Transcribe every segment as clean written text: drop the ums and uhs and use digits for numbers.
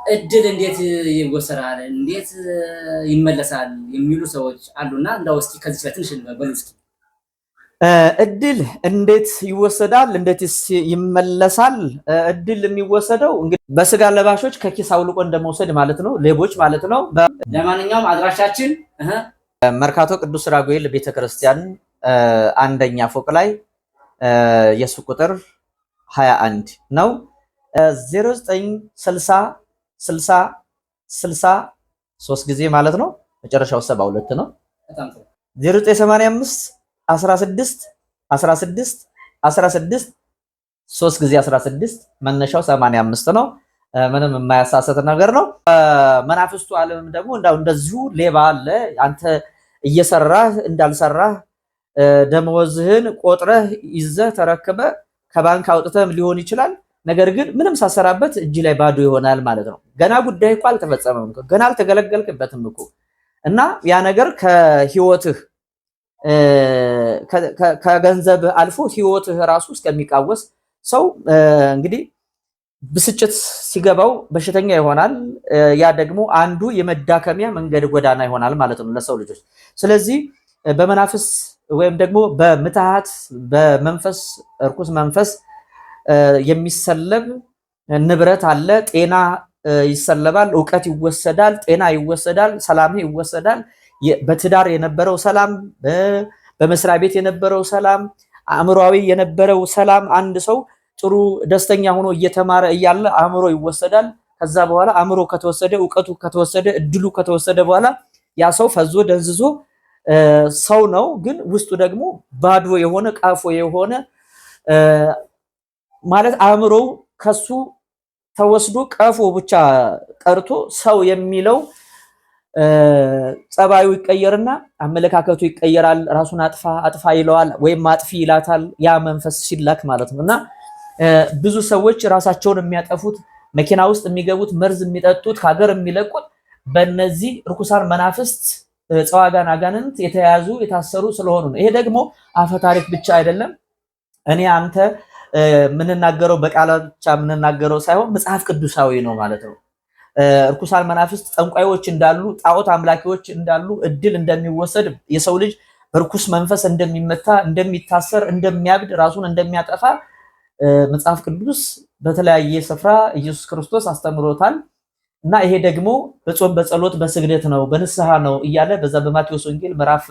እድል እንዴት ይወሰዳል እንዴት ይመለሳል የሚሉ ሰዎች አሉና እንደው እስኪ ከዚህ ላይ ትንሽ በሉ እስኪ። እድል እንዴት ይወሰዳል እንዴትስ ይመለሳል? እድል የሚወሰደው እንግዲህ በስጋ ለባሾች ከኪስ አውልቆ እንደመውሰድ ማለት ነው፣ ሌቦች ማለት ነው። ለማንኛውም አድራሻችን መርካቶ ቅዱስ ራጉኤል ቤተክርስቲያን አንደኛ ፎቅ ላይ የሱቅ ቁጥር 21 ነው። 0960 60 60 3 ጊዜ ማለት ነው። መጨረሻው 72 ነው። 0985 16 16 16 3 ጊዜ 16 መነሻው 85 ነው። ምንም የማያሳሰት ነገር ነው። መናፍስቱ ዓለም ደግሞ እንደዚሁ ሌባ አለ። አንተ እየሰራህ እንዳልሰራህ ደመወዝህን ቆጥረህ ይዘህ ተረክበ ከባንክ አውጥተህም ሊሆን ይችላል። ነገር ግን ምንም ሳሰራበት እጅ ላይ ባዶ ይሆናል ማለት ነው። ገና ጉዳይ እኮ አልተፈጸመም፣ ገና አልተገለገልክበትም እኮ እና ያ ነገር ከህይወትህ ከገንዘብ አልፎ ህይወትህ ራሱ እስከሚቃወስ ሰው እንግዲህ ብስጭት ሲገባው በሽተኛ ይሆናል። ያ ደግሞ አንዱ የመዳከሚያ መንገድ ጎዳና ይሆናል ማለት ነው ለሰው ልጆች። ስለዚህ በመናፍስ ወይም ደግሞ በምትሃት በመንፈስ እርኩስ መንፈስ የሚሰለብ ንብረት አለ። ጤና ይሰለባል፣ ዕውቀት ይወሰዳል፣ ጤና ይወሰዳል፣ ሰላም ይወሰዳል። በትዳር የነበረው ሰላም፣ በመስሪያ ቤት የነበረው ሰላም፣ አእምሯዊ የነበረው ሰላም። አንድ ሰው ጥሩ ደስተኛ ሆኖ እየተማረ እያለ አእምሮ ይወሰዳል። ከዛ በኋላ አእምሮ ከተወሰደ፣ ዕውቀቱ ከተወሰደ፣ እድሉ ከተወሰደ በኋላ ያ ሰው ፈዞ ደንዝዞ ሰው ነው፣ ግን ውስጡ ደግሞ ባዶ የሆነ ቃፎ የሆነ ማለት አእምሮው ከሱ ተወስዶ ቀፎ ብቻ ቀርቶ ሰው የሚለው ጸባዩ ይቀየርና አመለካከቱ ይቀየራል። ራሱን አጥፋ አጥፋ ይለዋል፣ ወይም አጥፊ ይላታል። ያ መንፈስ ሲላክ ማለት ነው። እና ብዙ ሰዎች ራሳቸውን የሚያጠፉት፣ መኪና ውስጥ የሚገቡት፣ መርዝ የሚጠጡት፣ ከሀገር የሚለቁት በእነዚህ ርኩሳን መናፍስት ጸዋጋን አጋንንት የተያዙ የታሰሩ ስለሆኑ ነው። ይሄ ደግሞ አፈ ታሪክ ብቻ አይደለም። እኔ አንተ ምንናገረው በቃል ብቻ ምንናገረው ሳይሆን መጽሐፍ ቅዱሳዊ ነው ማለት ነው። ርኩሳን መናፍስት ጠንቋዮች እንዳሉ፣ ጣዖት አምላኪዎች እንዳሉ፣ እድል እንደሚወሰድ፣ የሰው ልጅ በርኩስ መንፈስ እንደሚመታ፣ እንደሚታሰር፣ እንደሚያብድ፣ ራሱን እንደሚያጠፋ መጽሐፍ ቅዱስ በተለያየ ስፍራ ኢየሱስ ክርስቶስ አስተምሮታል። እና ይሄ ደግሞ በጾም በጸሎት በስግደት ነው በንስሐ ነው እያለ በዛ በማቴዎስ ወንጌል ምዕራፍ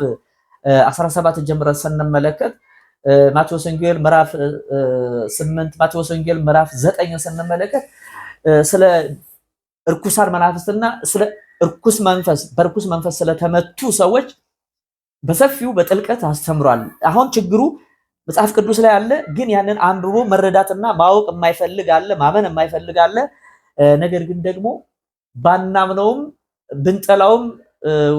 17 ጀምረን ስንመለከት ማቴዎስ ወንጌል ምዕራፍ 8 ማቴዎስ ወንጌል ምዕራፍ 9 ስንመለከት ስለ እርኩሳን መናፍስትና ስለ እርኩስ መንፈስ በርኩስ መንፈስ ስለተመቱ ሰዎች በሰፊው በጥልቀት አስተምሯል። አሁን ችግሩ መጽሐፍ ቅዱስ ላይ አለ፣ ግን ያንን አንብቦ መረዳትና ማወቅ የማይፈልግ አለ፣ ማመን የማይፈልግ አለ። ነገር ግን ደግሞ ባናምነውም ብንጠላውም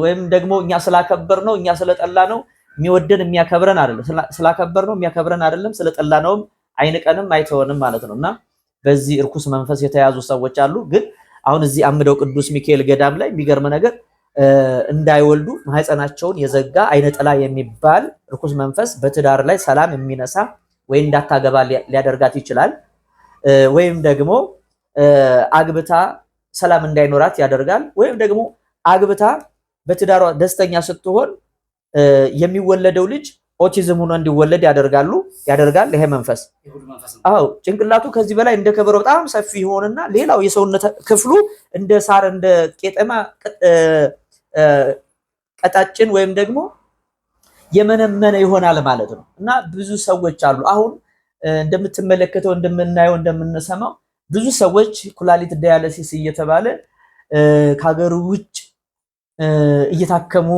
ወይም ደግሞ እኛ ስላከበር ነው እኛ ስለጠላ ነው የሚወደን የሚያከብረን አይደለም። ስላከበር ነው የሚያከብረን አይደለም፣ ስለጠላነውም አይንቀንም አይተወንም ማለት ነውና በዚህ እርኩስ መንፈስ የተያዙ ሰዎች አሉ። ግን አሁን እዚህ አምደው ቅዱስ ሚካኤል ገዳም ላይ የሚገርም ነገር እንዳይወልዱ ማህፀናቸውን የዘጋ አይነጥላ የሚባል እርኩስ መንፈስ በትዳር ላይ ሰላም የሚነሳ ወይ እንዳታገባ ሊያደርጋት ይችላል፣ ወይም ደግሞ አግብታ ሰላም እንዳይኖራት ያደርጋል፣ ወይም ደግሞ አግብታ በትዳሯ ደስተኛ ስትሆን የሚወለደው ልጅ ኦቲዝም ሆኖ እንዲወለድ ያደርጋል ይሄ መንፈስ። አዎ ጭንቅላቱ ከዚህ በላይ እንደ ከበሮ በጣም ሰፊ ይሆንና ሌላው የሰውነት ክፍሉ እንደ ሳር እንደ ቄጠማ ቀጣጭን ወይም ደግሞ የመነመነ ይሆናል ማለት ነው። እና ብዙ ሰዎች አሉ አሁን እንደምትመለከተው እንደምናየው እንደምንሰማው ብዙ ሰዎች ኩላሊት ዳያሊሲስ እየተባለ ከሀገር ውጭ እየታከሙ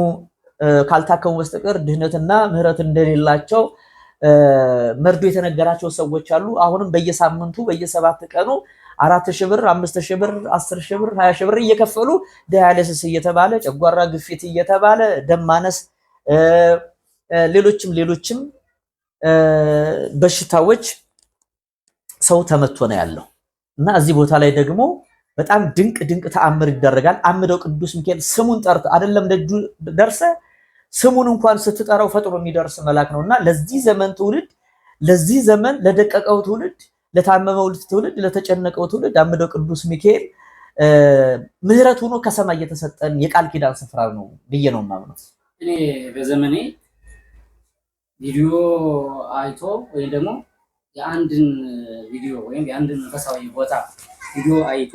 ካልታከሙ በስተቀር ድህነትና ምህረት እንደሌላቸው መርዶ የተነገራቸው ሰዎች አሉ። አሁንም በየሳምንቱ በየ7 ቀኑ 4,000 ብር 5,000 ብር 10,000 ብር 20,000 ብር እየከፈሉ ዳያሊሲስ እየተባለ ጨጓራ ግፊት እየተባለ ደም ማነስ ሌሎችም በሽታዎች ሰው ተመቶ ነው ያለው። እና እዚህ ቦታ ላይ ደግሞ በጣም ድንቅ ተአምር ይደረጋል። አምደው ቅዱስ ሚካኤል ስሙን ጠርቶ አይደለም ደጁ ደርሰ ስሙን እንኳን ስትጠራው ፈጥኖ የሚደርስ መልአክ ነውና ለዚህ ዘመን ትውልድ ለዚህ ዘመን ለደቀቀው ትውልድ ለታመመው ትውልድ ለተጨነቀው ትውልድ አምደው ቅዱስ ሚካኤል ምህረት ሆኖ ከሰማይ የተሰጠን የቃል ኪዳን ስፍራ ነው ብዬ ነው የማምነው። እኔ በዘመኔ ቪዲዮ አይቶ ወይም ደግሞ የአንድን ቪዲዮ ወይም የአንድን መንፈሳዊ ቦታ ቪዲዮ አይቶ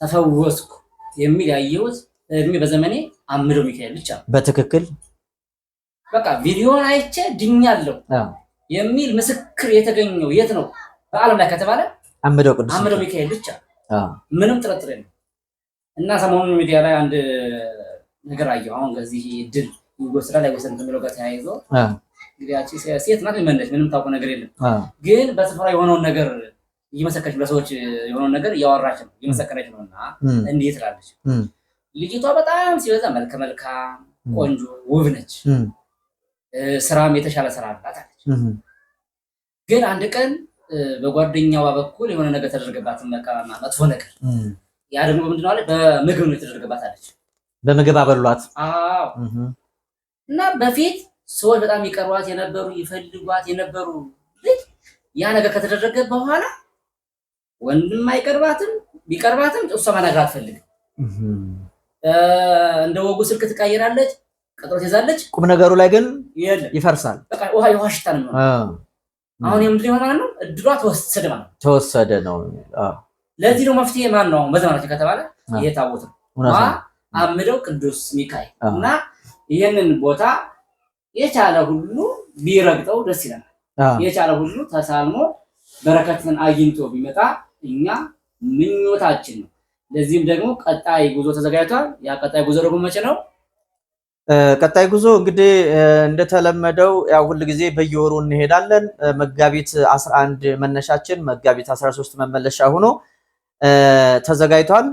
ተፈወስኩ የሚል ያየሁት እድሜ በዘመኔ አምደው ሚካኤል ብቻ። በትክክል በቃ ቪዲዮን አይቼ ድኛለሁ የሚል ምስክር የተገኘው የት ነው በዓለም ላይ ከተባለ አምደው ቅዱስ አምደው ሚካኤል ብቻ። ምንም ጥርጥር የለም። እና ሰሞኑን ሚዲያ ላይ አንድ ነገር አየሁ። አሁን ከዚህ ድል ይወስዳል አይወስድም ከሚለው ጋር ተያይዞ እንግዲህ ሴት ናት የሚመለስ ምንም ታውቀው ነገር የለም። ግን በስፍራ የሆነውን ነገር እየመሰከረች ለሰዎች የሆነውን ነገር እያወራች ነው እየመሰከረች ነውና እንዴት ትላለች? ልጅቷ በጣም ሲበዛ መልከ መልካም ቆንጆ ውብ ነች። ስራም የተሻለ ስራ አላት አለች። ግን አንድ ቀን በጓደኛዋ በኩል የሆነ ነገር ተደረገባት፣ መጥፎ ነገር። ያ ደግሞ ምንድነው አለ በምግብ ነው የተደረገባት አለች። በምግብ አበሏት። አዎ። እና በፊት ሰዎች በጣም ይቀርቧት የነበሩ ይፈልጓት የነበሩ ልጅ ያ ነገር ከተደረገ በኋላ ወንድም አይቀርባትም፣ ቢቀርባትም እሷ ማናገር አትፈልግም። እንደ ወጉ ስልክ ትቀይራለች፣ ቀጠሮ ትይዛለች። ቁም ነገሩ ላይ ግን ይፈርሳል። በቃ ውሃ ሽታ ነው። አሁን የምንድነው ይሆናል ነው እድሏ ተወሰደ ማለት ነው። ተወሰደ ነው። ለዚህ ነው መፍትሄ ማን ነው በዘመናችን ከተባለ ይሄ ታቦት ነው። አምደው ቅዱስ ሚካኤል እና ይሄንን ቦታ የቻለ ሁሉ ቢረግጠው ደስ ይላል። የቻለ ሁሉ ተሳልሞ በረከትን አግኝቶ ቢመጣ እኛ ምኞታችን ነው። ለዚህም ደግሞ ቀጣይ ጉዞ ተዘጋጅቷል። ያ ቀጣይ ጉዞ ደግሞ መቼ ነው? ቀጣይ ጉዞ እንግዲህ እንደተለመደው ያው ሁሉ ጊዜ በየወሩ እንሄዳለን። መጋቢት 11 መነሻችን፣ መጋቢት 13 መመለሻ ሆኖ ተዘጋጅቷል።